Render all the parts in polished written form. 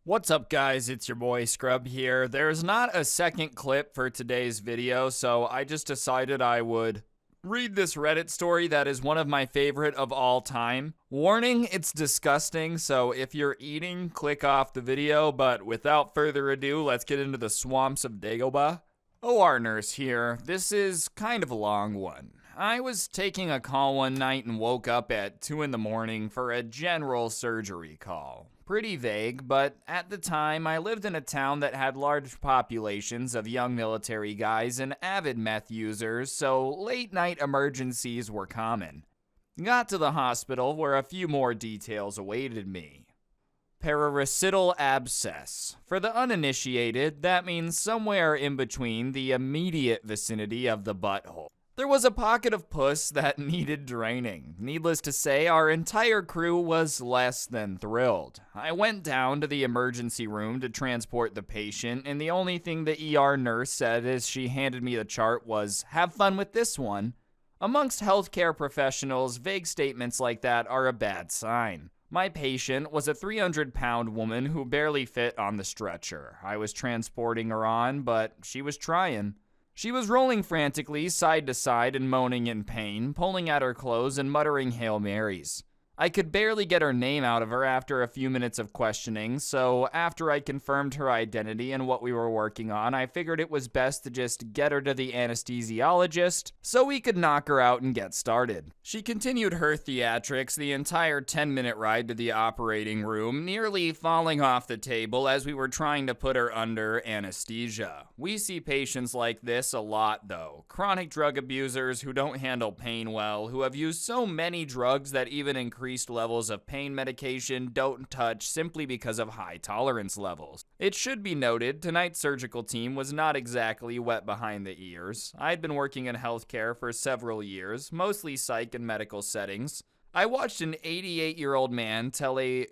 What's up, guys? It's your boy Scrub here. There's not a second clip for today's video, so I just decided I would read this Reddit story that is one of my favorite of all time. Warning, it's disgusting, so if you're eating, click off the video, but without further ado, let's get into the swamps of Dagobah. OR nurse here. This is kind of a long one. I was taking a call one night and woke up at 2 in the morning for a general surgery call. Pretty vague, but at the time I lived in a town that had large populations of young military guys and avid meth users, so late night emergencies were common. Got to the hospital where a few more details awaited me. Parasital abscess. For the uninitiated, that means somewhere in between the immediate vicinity of the butthole. There was a pocket of puss that needed draining. Needless to say, our entire crew was less than thrilled. I went down to the emergency room to transport the patient, and the only thing the ER nurse said as she handed me the chart was, "Have fun with this one." Amongst healthcare professionals, vague statements like that are a bad sign. My patient was a 300-pound woman who barely fit on the stretcher. I was transporting her on, but she was trying. She was rolling frantically side to side and moaning in pain, pulling at her clothes and muttering Hail Marys. I could barely get her name out of her after a few minutes of questioning, so after I confirmed her identity and what we were working on, I figured it was best to just get her to the anesthesiologist so we could knock her out and get started. She continued her theatrics the entire 10-minute ride to the operating room, nearly falling off the table as we were trying to put her under anesthesia. We see patients like this a lot though. Chronic drug abusers who don't handle pain well, who have used so many drugs that even increased levels of pain medication don't touch simply because of high tolerance levels. It should be noted, tonight's surgical team was not exactly wet behind the ears. I'd been working in healthcare for several years, mostly psych and medical settings. I watched an 88-year-old man tear a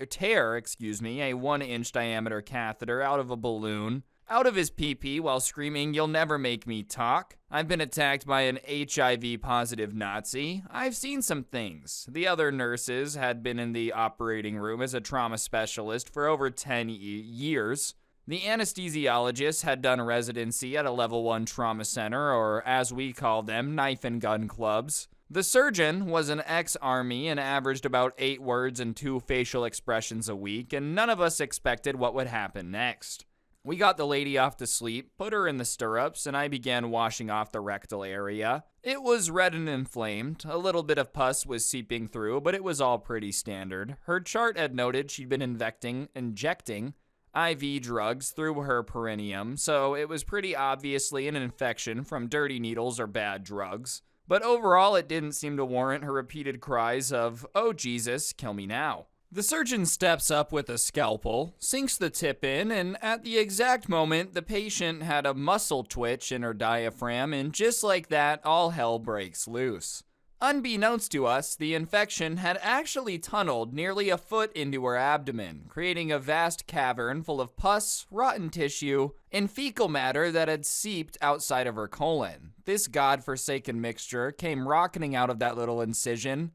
1-inch diameter catheter out of a balloon out of his pee-pee while screaming, "You'll never make me talk." I've been attacked by an HIV-positive Nazi. I've seen some things. The other nurses had been in the operating room as a trauma specialist for over 10 years. The anesthesiologist had done residency at a level 1 trauma center, or as we call them, knife and gun clubs. The surgeon was an ex-army and averaged about 8 words and 2 facial expressions a week, and none of us expected what would happen next. We got the lady off to sleep, put her in the stirrups, and I began washing off the rectal area. It was red and inflamed. A little bit of pus was seeping through, but it was all pretty standard. Her chart had noted she'd been injecting IV drugs through her perineum, so it was pretty obviously an infection from dirty needles or bad drugs. But overall, it didn't seem to warrant her repeated cries of, "Oh Jesus, kill me now." The surgeon steps up with a scalpel, sinks the tip in, and at the exact moment, the patient had a muscle twitch in her diaphragm, and just like that, all hell breaks loose. Unbeknownst to us, the infection had actually tunneled nearly a foot into her abdomen, creating a vast cavern full of pus, rotten tissue, and fecal matter that had seeped outside of her colon. This godforsaken mixture came rocketing out of that little incision,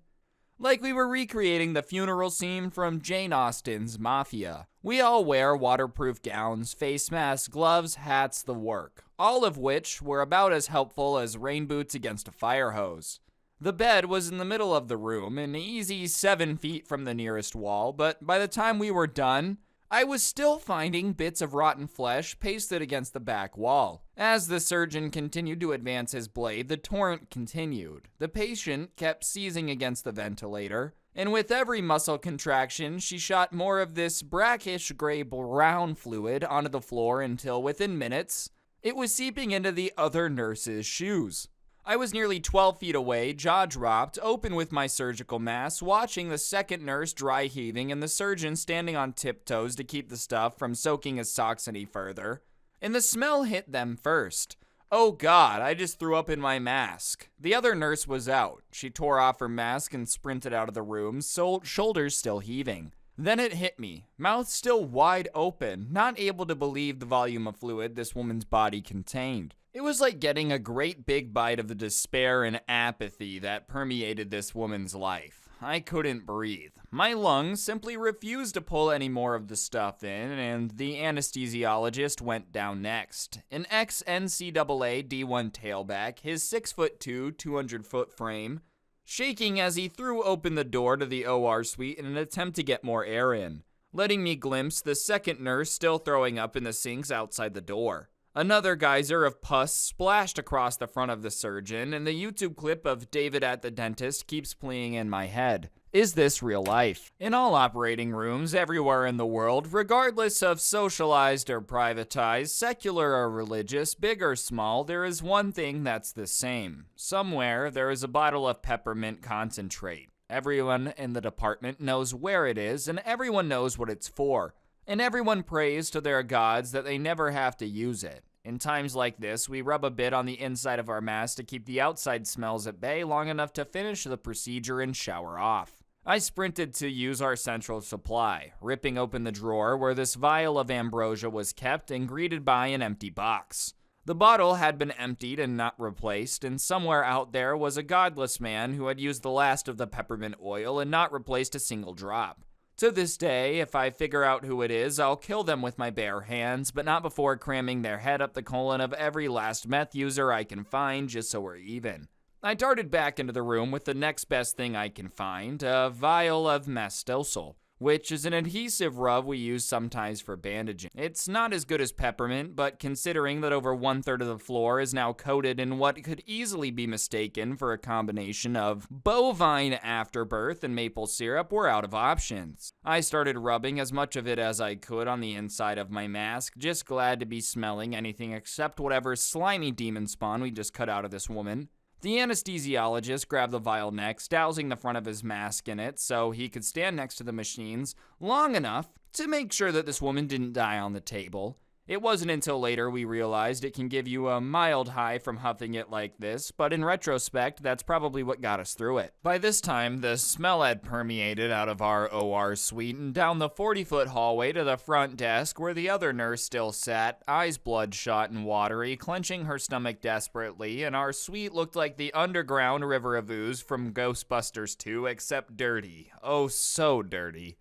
like we were recreating the funeral scene from Jane Austen's Mafia. We all wear waterproof gowns, face masks, gloves, hats, the work, all of which were about as helpful as rain boots against a fire hose. The bed was in the middle of the room, an easy 7 feet from the nearest wall, but by the time we were done, I was still finding bits of rotten flesh pasted against the back wall. As the surgeon continued to advance his blade, the torrent continued. The patient kept seizing against the ventilator, and with every muscle contraction, she shot more of this brackish gray-brown fluid onto the floor until, within minutes, it was seeping into the other nurse's shoes. I was nearly 12 feet away, jaw dropped, open with my surgical mask, watching the second nurse dry heaving and the surgeon standing on tiptoes to keep the stuff from soaking his socks any further. And the smell hit them first. Oh God, I just threw up in my mask. The other nurse was out. She tore off her mask and sprinted out of the room, shoulders still heaving. Then it hit me, mouth still wide open, not able to believe the volume of fluid this woman's body contained. It was like getting a great big bite of the despair and apathy that permeated this woman's life. I couldn't breathe. My lungs simply refused to pull any more of the stuff in, and the anesthesiologist went down next. An ex-NCAA D1 tailback, his 6'2", 200-foot frame, shaking as he threw open the door to the OR suite in an attempt to get more air in, letting me glimpse the second nurse still throwing up in the sinks outside the door. Another geyser of pus splashed across the front of the surgeon, and the YouTube clip of David at the dentist keeps playing in my head. Is this real life? In all operating rooms everywhere in the world, regardless of socialized or privatized, secular or religious, big or small, there is one thing that's the same. Somewhere there is a bottle of peppermint concentrate. Everyone in the department knows where it is, and everyone knows what it's for. And everyone prays to their gods that they never have to use it. In times like this, we rub a bit on the inside of our mask to keep the outside smells at bay long enough to finish the procedure and shower off. I sprinted to use our central supply, ripping open the drawer where this vial of ambrosia was kept and greeted by an empty box. The bottle had been emptied and not replaced, and somewhere out there was a godless man who had used the last of the peppermint oil and not replaced a single drop. To this day, if I figure out who it is, I'll kill them with my bare hands, but not before cramming their head up the colon of every last meth user I can find, just so we're even. I darted back into the room with the next best thing I can find, a vial of mastosol, which is an adhesive rub we use sometimes for bandaging. It's not as good as peppermint, but considering that over 1/3 of the floor is now coated in what could easily be mistaken for a combination of bovine afterbirth and maple syrup, we're out of options. I started rubbing as much of it as I could on the inside of my mask, just glad to be smelling anything except whatever slimy demon spawn we just cut out of this woman. The anesthesiologist grabbed the vial next, dousing the front of his mask in it so he could stand next to the machines long enough to make sure that this woman didn't die on the table. It wasn't until later we realized it can give you a mild high from huffing it like this, but in retrospect, that's probably what got us through it. By this time, the smell had permeated out of our OR suite and down the 40-foot hallway to the front desk where the other nurse still sat, eyes bloodshot and watery, clenching her stomach desperately, and our suite looked like the underground river of ooze from Ghostbusters 2, except dirty. Oh, so dirty.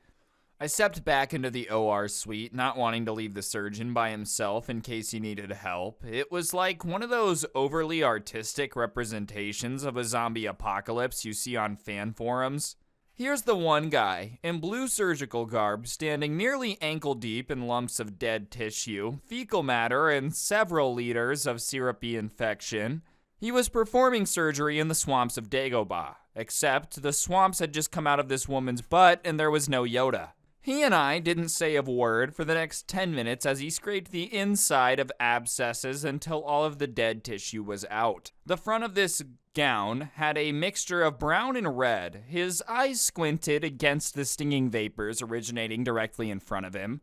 I stepped back into the OR suite, not wanting to leave the surgeon by himself in case he needed help. It was like one of those overly artistic representations of a zombie apocalypse you see on fan forums. Here's the one guy, in blue surgical garb, standing nearly ankle deep in lumps of dead tissue, fecal matter, and several liters of syrupy infection. He was performing surgery in the swamps of Dagobah, except the swamps had just come out of this woman's butt and there was no Yoda. He and I didn't say a word for the next 10 minutes as he scraped the inside of abscesses until all of the dead tissue was out. The front of this gown had a mixture of brown and red. His eyes squinted against the stinging vapors originating directly in front of him.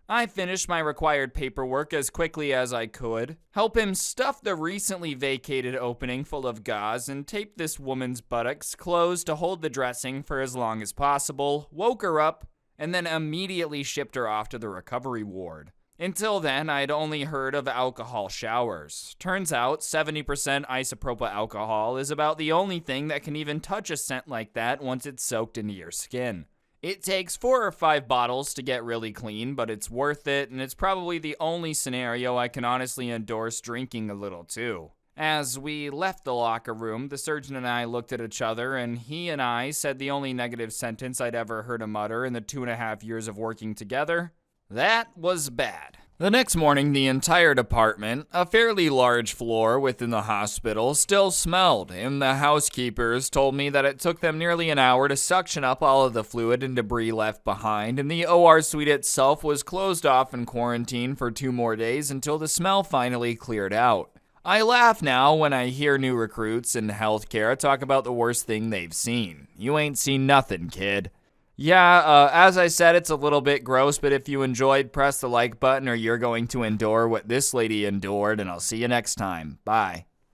I finished my required paperwork as quickly as I could, help him stuff the recently vacated opening full of gauze, and tape this woman's buttocks closed to hold the dressing for as long as possible, woke her up, and then immediately shipped her off to the recovery ward. Until then, I'd only heard of alcohol showers. Turns out 70% isopropyl alcohol is about the only thing that can even touch a scent like that once it's soaked into your skin. It takes 4 or 5 bottles to get really clean, but it's worth it, and it's probably the only scenario I can honestly endorse drinking a little too. As we left the locker room, the surgeon and I looked at each other, and he and I said the only negative sentence I'd ever heard him mutter in the 2.5 years of working together. That was bad. The next morning, the entire department, a fairly large floor within the hospital, still smelled, and the housekeepers told me that it took them nearly an hour to suction up all of the fluid and debris left behind, and the OR suite itself was closed off and quarantined for 2 more days until the smell finally cleared out. I laugh now when I hear new recruits in healthcare talk about the worst thing they've seen. You ain't seen nothing, kid. Yeah, as I said, it's a little bit gross, but if you enjoyed, press the like button or you're going to endure what this lady endured, and I'll see you next time. Bye.